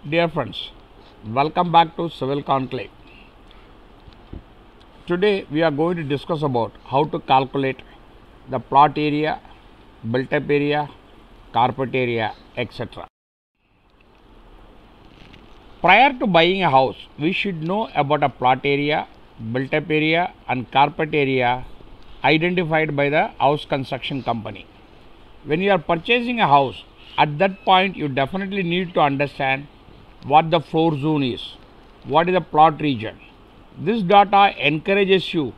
Dear friends, welcome back to Civil Conclave. Today we are going to discuss about how to calculate the plot area, built-up area, carpet area, etc. Prior to buying a house, we should know about a plot area, built-up area and carpet area identified by the house construction company. When you are purchasing a house, at that point you definitely need to understand what the floor zone is, what is the plot region. This data encourages you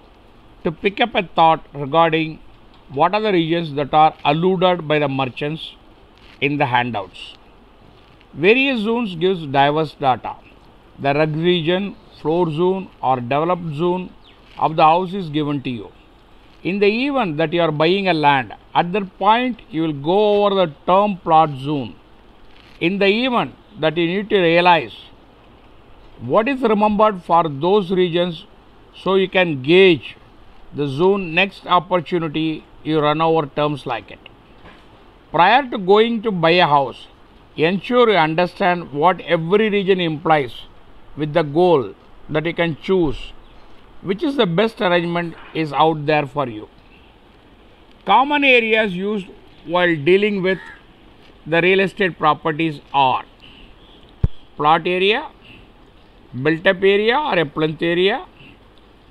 to pick up a thought regarding what are the regions that are alluded by the merchants in the handouts. Various zones gives diverse data. The rug region, floor zone or developed zone of the house is given to you. In the event that you are buying a land, at that point you will go over the term plot zone. In the event that you need to realize what is remembered for those regions so you can gauge the zone next opportunity you run over terms like it. Prior to going to buy a house, ensure you understand what every region implies with the goal that you can choose which is the best arrangement is out there for you. Common areas used while dealing with the real estate properties are plot area, built-up area or a plinth area,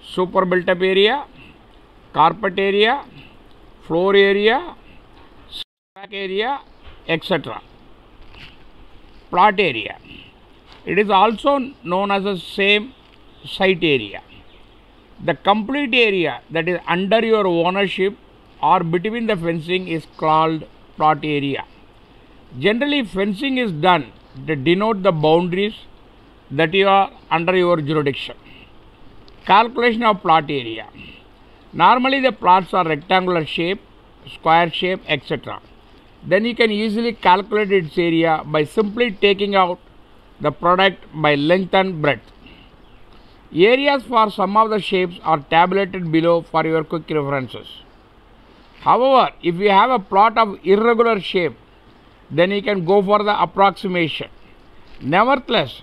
super built-up area, carpet area, floor area, back area, etc. Plot area. It is also known as the same site area. The complete area that is under your ownership or between the fencing is called plot area. Generally, fencing is done to denote the boundaries that you are under your jurisdiction. Calculation of plot area. Normally the plots are rectangular shape, square shape, etc. Then you can easily calculate its area by simply taking out the product by length and breadth. Areas for some of the shapes are tabulated below for your quick references. However, if you have a plot of irregular shape, then you can go for the approximation. Nevertheless,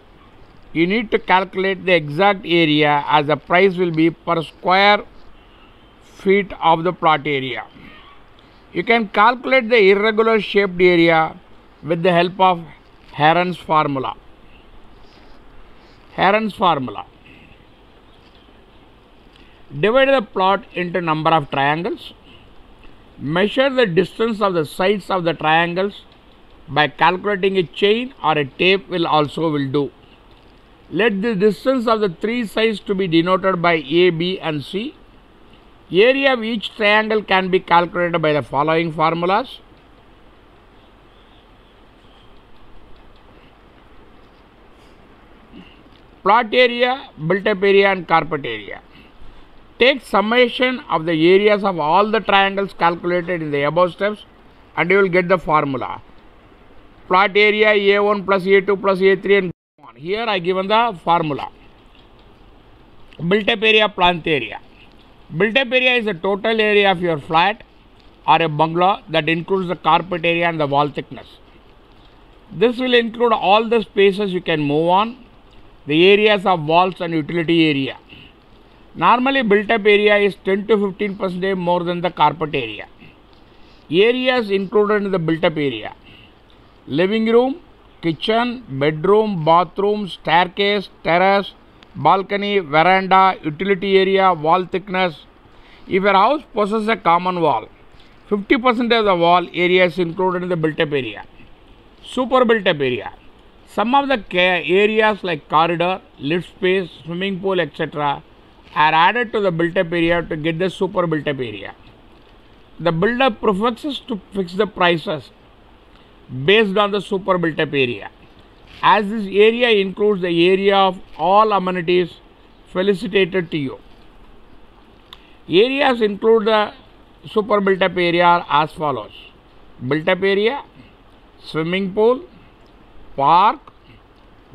you need to calculate the exact area as the price will be per square feet of the plot area. You can calculate the irregular shaped area with the help of Heron's formula. Heron's formula. Divide the plot into number of triangles. Measure the distance of the sides of the triangles by calculating a chain or a tape will do. Let the distance of the three sides to be denoted by A, B and C. Area of each triangle can be calculated by the following formulas. Plot area, built-up area and carpet area. Take summation of the areas of all the triangles calculated in the above steps and you will get the formula. Plot area A1 plus A2 plus A3 and so on. Here I given the formula. Built-up area, plinth area. Built-up area is the total area of your flat or a bungalow that includes the carpet area and the wall thickness. This will include all the spaces you can move on, the areas of walls and utility area. Normally built-up area is 10 to 15% more than the carpet area. Areas included in the built-up area: living room, kitchen, bedroom, bathroom, staircase, terrace, balcony, veranda, utility area, wall thickness. If your house possesses a common wall, 50% of the wall area is included in the built-up area. Super built-up area. Some of the areas like corridor, lift space, swimming pool, etc. are added to the built-up area to get the super built-up area. The builder prefers to fix the prices based on the super built-up area, as this area includes the area of all amenities felicitated to you. Areas include the super built-up area as follows: built-up area, swimming pool, park,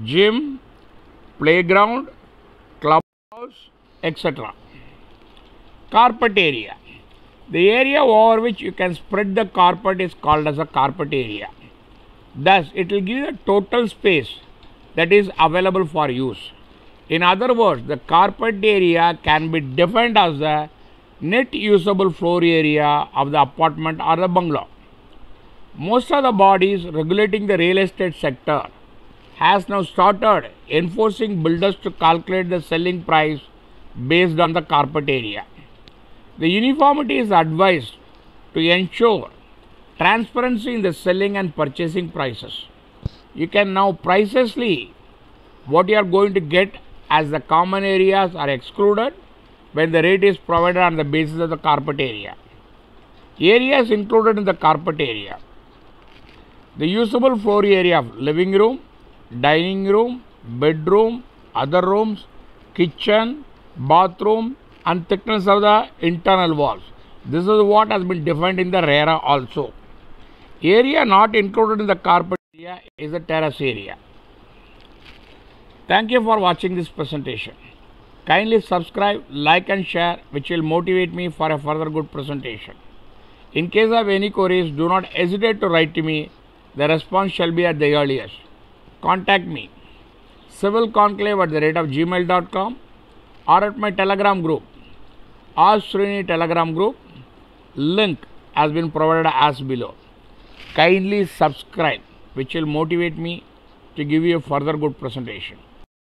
gym, playground, clubhouse, etc. Carpet area. The area over which you can spread the carpet is called as a carpet area. Thus, it will give a total space that is available for use. In other words, the carpet area can be defined as the net usable floor area of the apartment or the bungalow. Most of the bodies regulating the real estate sector has now started enforcing builders to calculate the selling price based on the carpet area. The uniformity is advised to ensure transparency in the selling and purchasing prices. You can now precisely what you are going to get as the common areas are excluded when the rate is provided on the basis of the carpet area. Areas included in the carpet area: the usable floor area of living room, dining room, bedroom, other rooms, kitchen, bathroom, and thickness of the internal walls. This is what has been defined in the RERA also. Area not included in the carpet area is the terrace area. Thank you for watching this presentation. Kindly subscribe, like and share, which will motivate me for a further good presentation. In case of any queries, do not hesitate to write to me. The response shall be at the earliest. Contact me civilconclave@gmail.com or at my Telegram group, Ask Srini Telegram group. Link has been provided as below. Kindly subscribe, which will motivate me to give you a further good presentation.